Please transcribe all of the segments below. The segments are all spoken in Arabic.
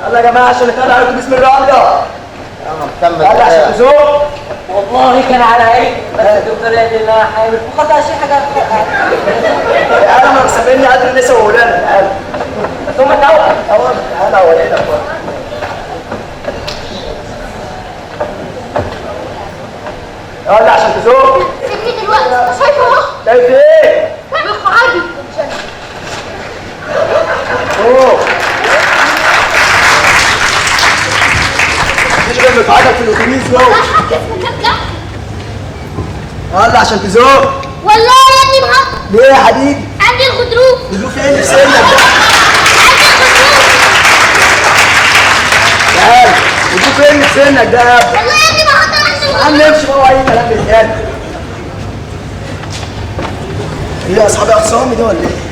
يلا يا جماعه عشان نتابع عليكم بسم الله الرحمن يلا عشان تزوق. والله كان على عيني بس الدكتور قال لي ان انا حامل فقط شيء حاجه. انا ما مسميني قدر النساء واولادها. ثم توأم. انا وليدك. يلا عشان تزوق. سيبني دلوقتي شايفه اهو. شايف ايه؟ مخ عادي. اوه مفيش غير متعادل في الاتوبيس جوه. والله حاجة في المكان ده. يلا عشان تزوق. والله يا ابني معاك. ليه يا حبيبي؟ عندي الغضروف. تزوق فين في سنك ده؟ عندي الغضروف. تعال تزوق فين في سنك ده يا ابني؟ والله يا ابني ما هقدر عندي الغضروف. عم نمشي بقى اي كلام بالكلام. ايه يا اصحابي اخصامي دي ولا ايه؟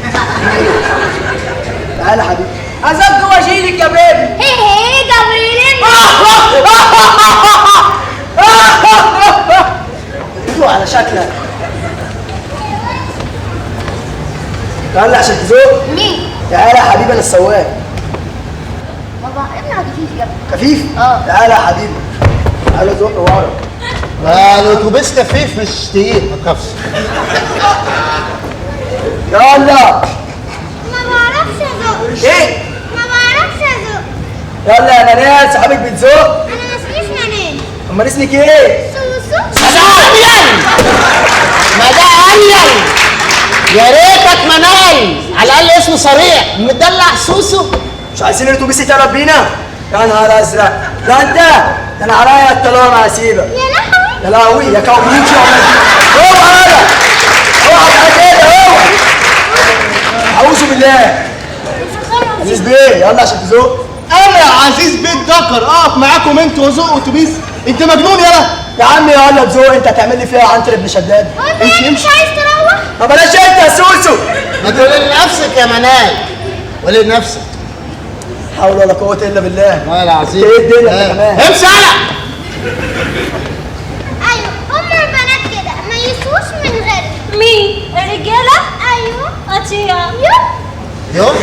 تعال يا حبيبي. عايزك جوه اشيلك يا بيبي. هي جبريلين. ايوه على شكلك. تعال عشان تزوق. مين؟ تعال يا حبيبي انا السواق. بابا ابني خفيف يا ابني. خفيف؟ تعال يا حبيبي. تعال زق ورا. الاتوبيس خفيف مش تقيل ما تخافش. يلا. ما بعرفش ازق. ايه؟ ما بعرفش ازق. يلا يا منال صحابك بتزق. انا ما اسميش منال. امال اسمك ايه؟ سوسو. ما ده قلل يا ريتك منال على الاقل اسمه صريح مدلع سوسو. مش عايزين الاتوبيس يتقلب بينا؟ يا نهار ازرق. ده انت ده انا عليا الطلاق هسيبك. يا لهوي. يا لهوي يا كاوبيتش يا اوعى انا اوعى تعالى كده اوعى. اعوذ بالله. عزيز بيه يلا عشان تزق. انا يا عزيز بيت دكر اقف معاكم انتوا وزقوا اتوبيس؟ انت مجنون يالا يا عم يلا تزق. انت هتعمل لي فيها عنتر ابن شداد. هو انت يعني مش عايز تروح؟ ما بلاش انت يا سوسو. ما تقول لنفسك يا منال قول لنفسك. حول ولا قوة الا بالله. والله العظيم ايه الدنيا انت كمان؟ امشي على. ايوه هم البنات كده ما يسووش من غير. مين؟ الرجاله؟ ايوه. اطيع. يوم